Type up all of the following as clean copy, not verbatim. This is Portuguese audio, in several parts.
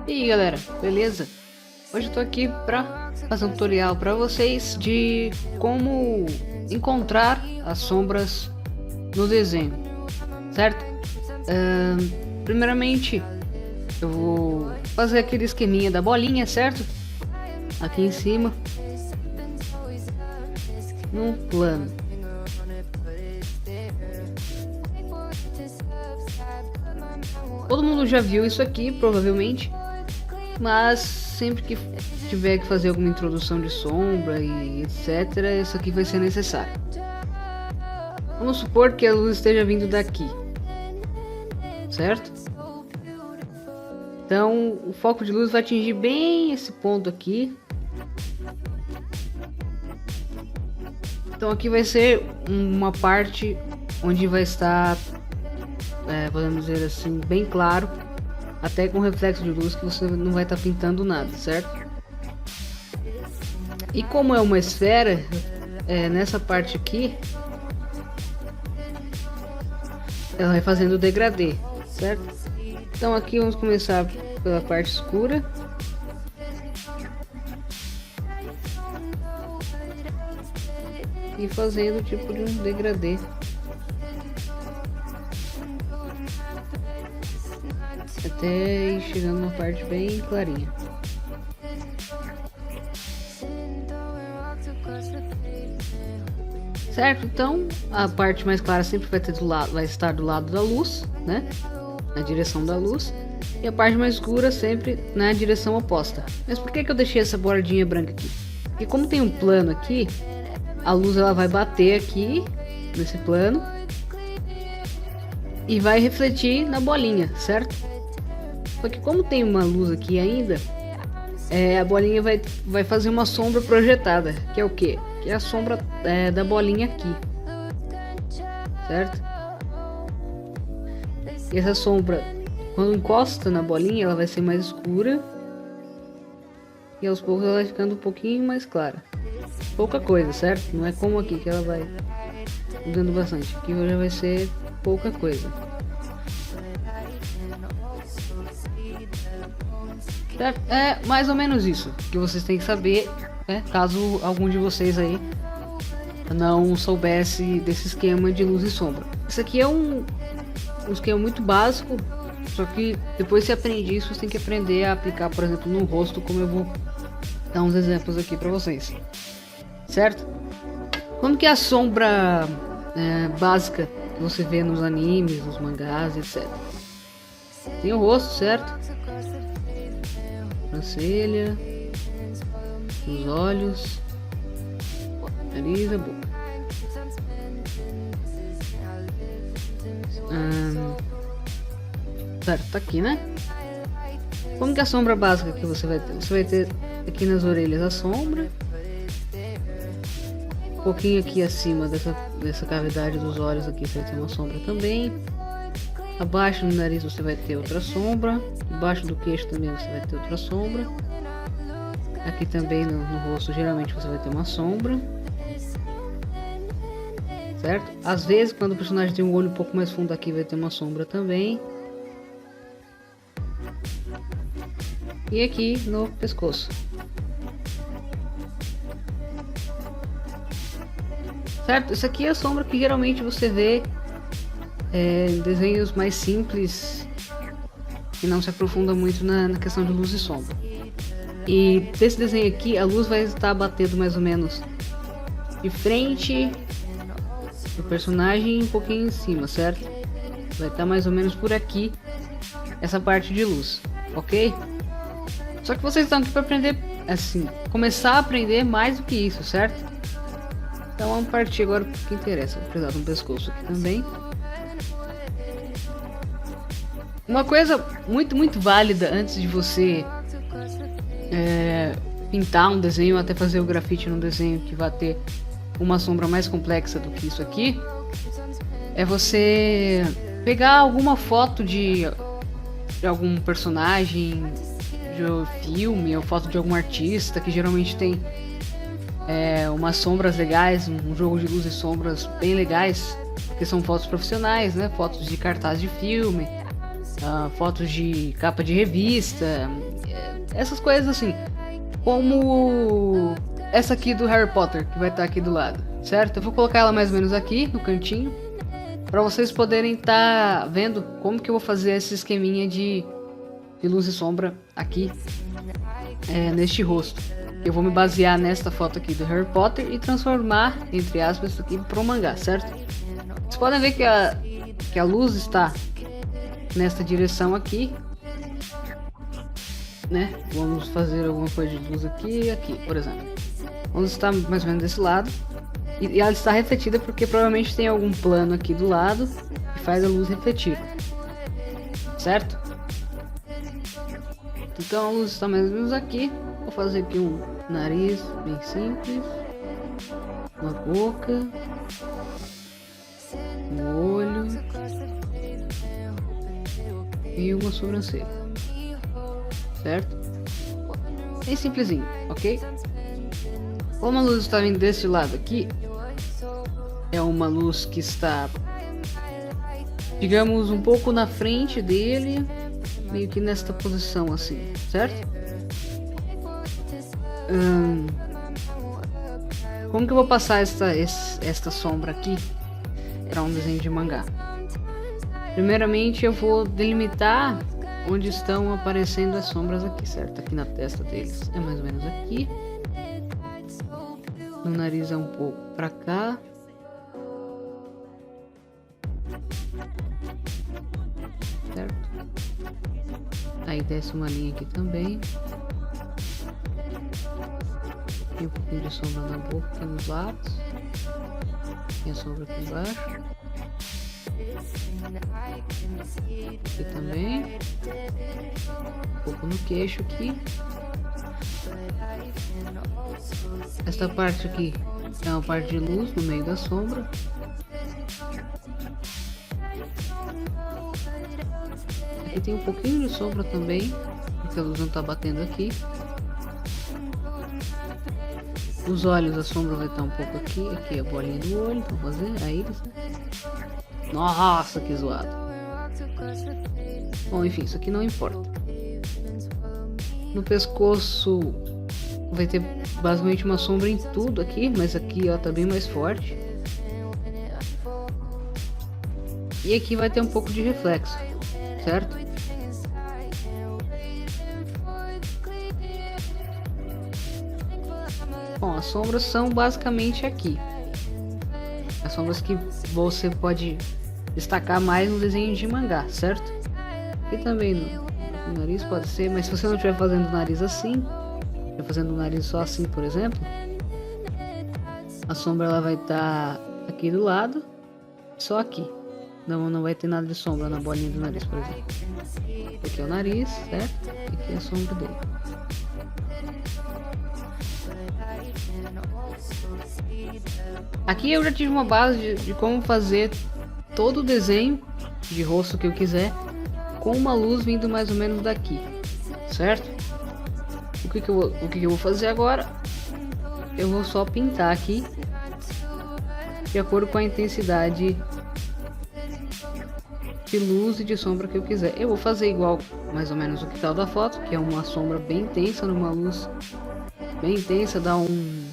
E aí galera, beleza? Hoje eu tô aqui pra fazer um tutorial pra vocês de como encontrar as sombras no desenho, certo? Primeiramente eu vou fazer aquele esqueminha da bolinha, certo? Aqui em cima, no plano. Todo mundo já viu isso aqui, provavelmente, mas sempre que tiver que fazer alguma introdução de sombra e etc, isso aqui vai ser necessário. Vamos supor que a luz esteja vindo daqui, certo? Então o foco de luz vai atingir bem esse ponto aqui. Então aqui vai ser uma parte onde vai estar, podemos dizer assim, bem claro, até com reflexo de luz, que você não vai estar pintando nada, certo? E como é uma esfera, nessa parte aqui ela vai fazendo o degradê, certo? Então aqui vamos começar pela parte escura. E fazendo tipo de um degradê. Até ir chegando numa parte bem clarinha. Certo? Então a parte mais clara sempre vai estar do lado da luz, né? Na direção da luz. E a parte mais escura sempre na direção oposta. Mas por que eu deixei essa bordinha branca aqui? Porque como tem um plano aqui, a luz ela vai bater aqui nesse plano e vai refletir na bolinha, certo? Só que como tem uma luz aqui ainda, a bolinha vai fazer uma sombra projetada, que é o que? Que é a sombra da bolinha aqui, certo? E essa sombra, quando encosta na bolinha, ela vai ser mais escura e aos poucos ela vai ficando um pouquinho mais clara. Pouca coisa, certo? Não é como aqui que ela vai mudando bastante. Aqui já vai ser pouca coisa. Certo? É mais ou menos isso que vocês têm que saber, né? Caso algum de vocês aí não soubesse desse esquema de luz e sombra. Isso aqui é um esquema muito básico, só que depois que você aprende isso, você tem que aprender a aplicar, por exemplo, no rosto, como eu vou dar uns exemplos aqui para vocês. Certo? Como que é a sombra básica que você vê nos animes, nos mangás, etc. Tem o rosto, certo? Sobrancelha, os olhos, nariz, a boca. Certo, tá aqui, né? Como que é a sombra básica que você vai ter? Você vai ter aqui nas orelhas a sombra. Um pouquinho aqui acima dessa cavidade dos olhos aqui você vai ter uma sombra também. Abaixo do nariz você vai ter outra sombra. Embaixo do queixo também você vai ter outra sombra. Aqui também no rosto geralmente você vai ter uma sombra. Certo? Às vezes quando o personagem tem um olho um pouco mais fundo aqui vai ter uma sombra também. E aqui no pescoço. Certo? Isso aqui é a sombra que geralmente você vê em desenhos mais simples que não se aprofunda muito na questão de luz e sombra. E desse desenho aqui a luz vai estar batendo mais ou menos de frente do personagem e um pouquinho em cima, certo? Vai estar mais ou menos por aqui essa parte de luz, ok? Só que vocês estão aqui para aprender, assim, começar a aprender mais do que isso, certo? Então vamos partir agora para o que interessa. Vou precisar de um pescoço aqui também. Uma coisa muito válida antes de você pintar um desenho, até fazer o grafite num desenho que vai ter uma sombra mais complexa do que isso aqui, é você pegar alguma foto de algum personagem de filme ou foto de algum artista que geralmente tem umas sombras legais, um jogo de luz e sombras bem legais, que são fotos profissionais, né? Fotos de cartaz de filme, fotos de capa de revista, essas coisas assim. Como essa aqui do Harry Potter, que vai estar aqui do lado, certo? Eu vou colocar ela mais ou menos aqui no cantinho, para vocês poderem estar vendo como que eu vou fazer esse esqueminha de luz e sombra aqui neste rosto. Eu vou me basear nesta foto aqui do Harry Potter e transformar, entre aspas, isso aqui para um mangá, certo? Vocês podem ver que a luz está nesta direção aqui, né? Vamos fazer alguma coisa de luz aqui e aqui, por exemplo. Vamos estar mais ou menos desse lado. E ela está refletida porque provavelmente tem algum plano aqui do lado que faz a luz refletir, certo? Então a luz está mais ou menos aqui. Vou fazer aqui um nariz bem simples, uma boca, um olho e uma sobrancelha, certo? Bem simplesinho, ok? Como a luz está vindo desse lado aqui, é uma luz que está, digamos, um pouco na frente dele, meio que nesta posição assim, certo? Como que eu vou passar esta sombra aqui para um desenho de mangá? Primeiramente eu vou delimitar onde estão aparecendo as sombras aqui, certo? Aqui na testa deles é mais ou menos aqui. No nariz é um pouco para cá. Certo? Aí desce uma linha aqui também. Tem um pouquinho de sombra na boca aqui nos lados. Tem a sombra aqui embaixo. Aqui também. Um pouco no queixo aqui. Esta parte aqui é uma parte de luz no meio da sombra. Aqui tem um pouquinho de sombra também, porque a luz não está batendo aqui. Os olhos, a sombra vai estar um pouco aqui. Aqui é a bolinha do olho, vou fazer a íris, né? Nossa, que zoado. Bom, enfim, isso aqui não importa. No pescoço vai ter basicamente uma sombra em tudo aqui, mas aqui ela tá bem mais forte. E aqui vai ter um pouco de reflexo, certo? Bom, as sombras são basicamente aqui. As sombras que você pode destacar mais no desenho de mangá, certo? E também no nariz pode ser, mas se você não estiver fazendo o nariz assim, fazendo o nariz só assim, por exemplo, a sombra ela vai estar aqui do lado, só aqui. Não vai ter nada de sombra na bolinha do nariz, por exemplo. Aqui é o nariz, certo? E aqui é a sombra dele. Aqui eu já tive uma base de como fazer todo o desenho de rosto que eu quiser com uma luz vindo mais ou menos daqui, certo? O que eu vou fazer agora? Eu vou só pintar aqui de acordo com a intensidade de luz e de sombra que eu quiser. Eu vou fazer igual mais ou menos o que tá da foto, que é uma sombra bem intensa numa luz bem intensa, dá um...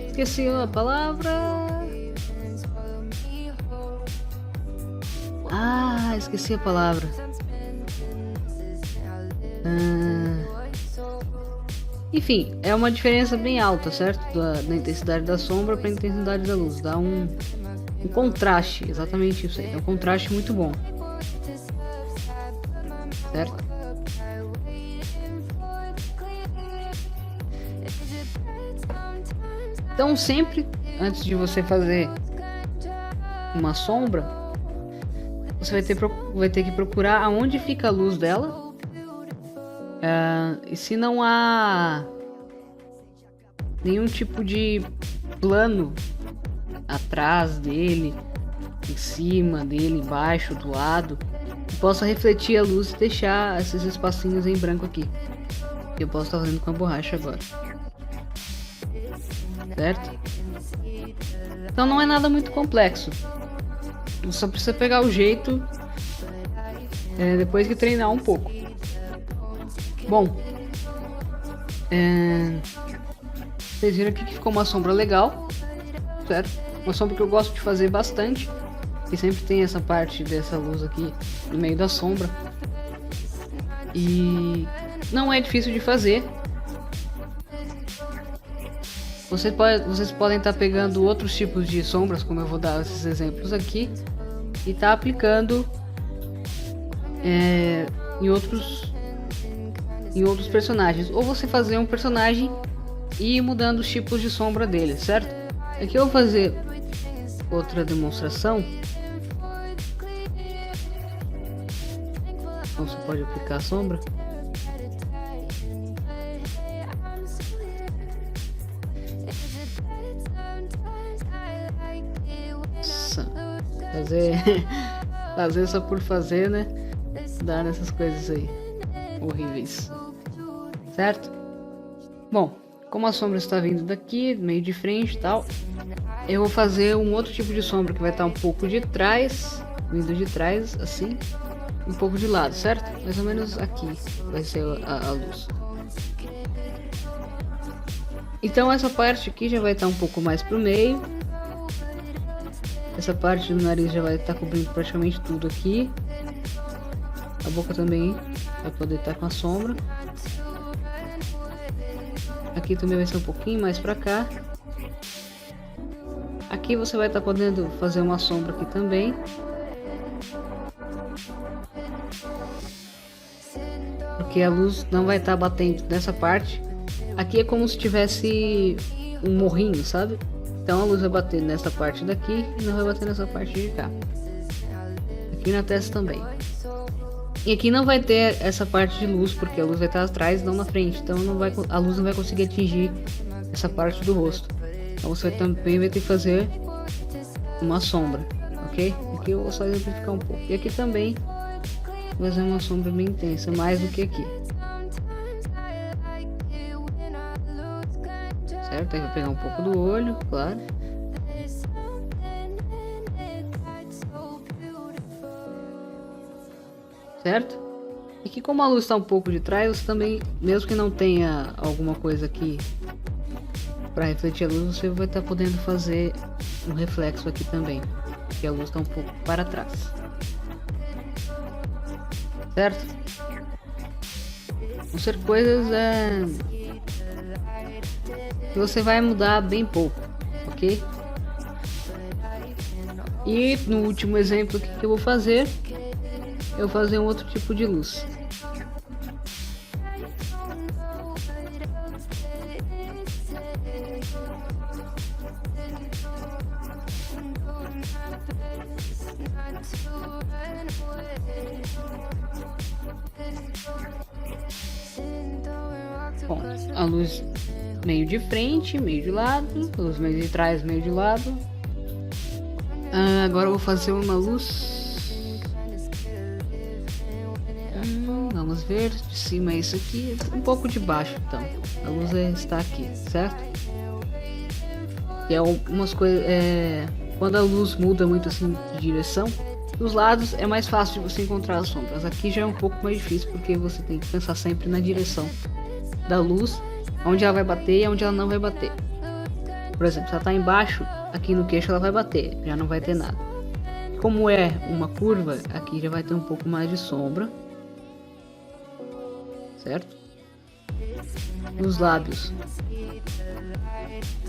esqueci a palavra. Esqueci a palavra. Enfim, é uma diferença bem alta, certo? Da intensidade da sombra para a intensidade da luz. Dá um contraste, exatamente isso aí. É um contraste muito bom, certo? Então sempre antes de você fazer uma sombra, você vai ter que procurar aonde fica a luz dela. E se não há nenhum tipo de plano atrás dele, em cima dele, embaixo, do lado, que possa refletir a luz e deixar esses espacinhos em branco aqui. Eu posso estar fazendo com a borracha agora, certo? Então não é nada muito complexo. Só precisa pegar o jeito depois que treinar um pouco. Bom, vocês viram aqui que ficou uma sombra legal, certo? Uma sombra que eu gosto de fazer bastante, que sempre tem essa parte dessa luz aqui no meio da sombra. E não é difícil de fazer. Vocês podem estar pegando outros tipos de sombras, como eu vou dar esses exemplos aqui, e tá aplicando em outros personagens. Ou você fazer um personagem e ir mudando os tipos de sombra dele, certo? Aqui eu vou fazer outra demonstração. Então você pode aplicar a sombra. Fazer só por fazer, né? Dar nessas coisas aí horríveis, certo? Bom, como a sombra está vindo daqui, meio de frente e tal, eu vou fazer um outro tipo de sombra que vai estar um pouco de trás, vindo de trás, assim, um pouco de lado, certo? Mais ou menos aqui vai ser a luz. Então essa parte aqui já vai estar um pouco mais pro meio. Essa parte do nariz já vai estar cobrindo praticamente tudo aqui. A boca também vai poder estar com a sombra. Aqui também vai ser um pouquinho mais pra cá. Aqui você vai estar podendo fazer uma sombra aqui também. Porque a luz não vai estar batendo nessa parte. Aqui é como se tivesse um morrinho, sabe? Então a luz vai bater nessa parte daqui e não vai bater nessa parte de cá. Aqui na testa também. E aqui não vai ter essa parte de luz, porque a luz vai estar atrás, não na frente. Então a luz não vai conseguir atingir essa parte do rosto. Então você também vai ter que fazer uma sombra, ok? Aqui eu vou só exemplificar um pouco. E aqui também vou fazer uma sombra bem intensa, mais do que aqui. Certo? Aí vou pegar um pouco do olho, claro. Certo? E que como a luz está um pouco de trás, você também, mesmo que não tenha alguma coisa aqui para refletir a luz, você vai estar podendo fazer um reflexo aqui também, porque a luz está um pouco para trás. Certo? Vão ser coisas que você vai mudar bem pouco, ok? E no último exemplo que eu vou fazer, eu vou fazer um outro tipo de luz. Bom, a luz meio de frente, meio de lado, a luz meio de trás, meio de lado. Agora eu vou fazer uma luz. Vamos ver, de cima é isso aqui, um pouco de baixo então. A luz está aqui, certo? E é umas coisas. Quando a luz muda muito assim de direção, dos lados é mais fácil de você encontrar as sombras. Aqui já é um pouco mais difícil, porque você tem que pensar sempre na direção da luz, onde ela vai bater e onde ela não vai bater. Por exemplo, se ela está embaixo, aqui no queixo ela vai bater, já não vai ter nada. Como é uma curva, aqui já vai ter um pouco mais de sombra, certo? Nos lábios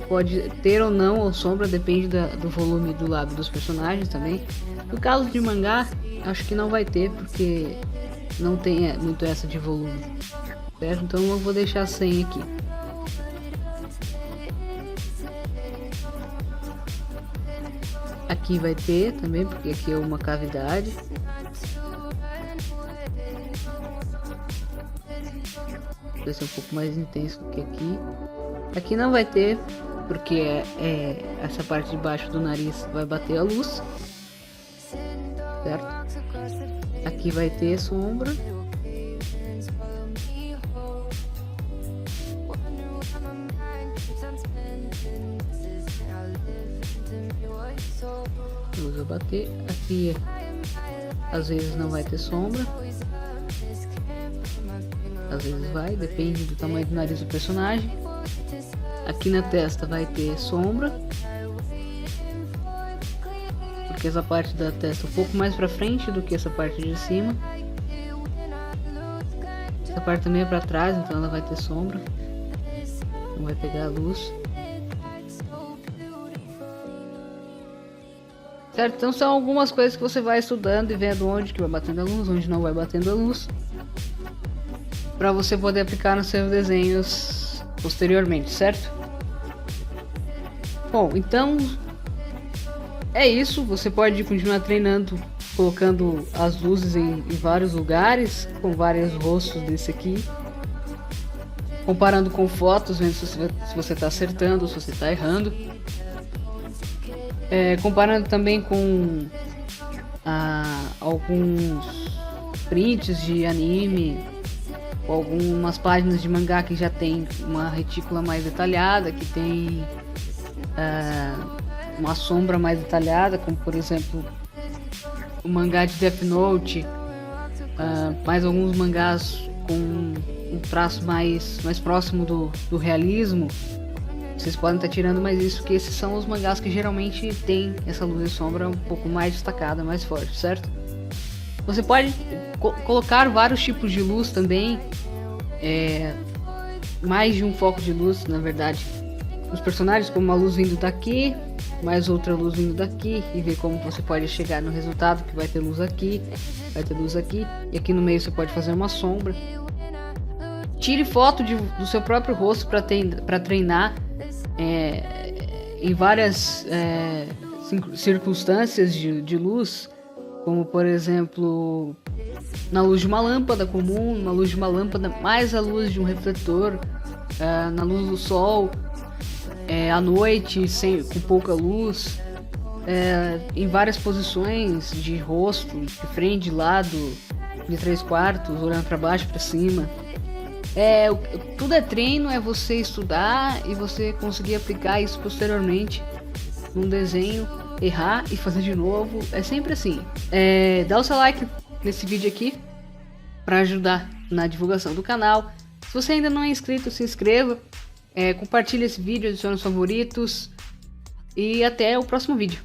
pode ter ou não a sombra, depende do volume do lábio dos personagens também. No caso de mangá, acho que não vai ter, porque não tem muito essa de volume, certo? Então eu vou deixar sem aqui. Aqui vai ter também, porque aqui é uma cavidade. Vai ser um pouco mais intenso do que aqui. Aqui não vai ter, porque essa parte de baixo do nariz vai bater a luz, certo? Aqui vai ter sombra. precisa bater. Aqui às vezes não vai ter sombra, às vezes vai, depende do tamanho do nariz do personagem. Aqui na testa vai ter sombra, porque essa parte da testa é um pouco mais pra frente do que essa parte de cima. Essa parte também é pra trás, então ela vai ter sombra, não vai pegar a luz. Certo? Então são algumas coisas que você vai estudando e vendo onde que vai batendo a luz, onde não vai batendo a luz, para você poder aplicar nos seus desenhos posteriormente, certo? Bom, então é isso. Você pode continuar treinando, colocando as luzes em vários lugares, com vários rostos desse aqui, comparando com fotos, vendo se você está acertando ou se você está errando. Comparando também com alguns prints de anime, ou algumas páginas de mangá que já tem uma retícula mais detalhada, que tem uma sombra mais detalhada, como por exemplo o mangá de Death Note, mais alguns mangás com um traço mais próximo do realismo. Vocês podem estar tirando mais isso, que esses são os mangás que geralmente tem essa luz e sombra um pouco mais destacada, mais forte, certo? Você pode colocar vários tipos de luz também, mais de um foco de luz, na verdade, os personagens, como uma luz vindo daqui, mais outra luz vindo daqui, e ver como você pode chegar no resultado, que vai ter luz aqui, vai ter luz aqui, e aqui no meio você pode fazer uma sombra. Tire foto do seu próprio rosto para treinar em várias circunstâncias de luz, como por exemplo na luz de uma lâmpada comum, na luz de uma lâmpada mais a luz de um refletor, na luz do sol, à noite com pouca luz, em várias posições de rosto, de frente, de lado, de 3/4, olhando para baixo, para cima. Tudo é treino, é você estudar e você conseguir aplicar isso posteriormente num desenho, errar e fazer de novo. É sempre assim. Dá o seu like nesse vídeo aqui para ajudar na divulgação do canal. Se você ainda não é inscrito, se inscreva, compartilhe esse vídeo, adicione os favoritos e até o próximo vídeo.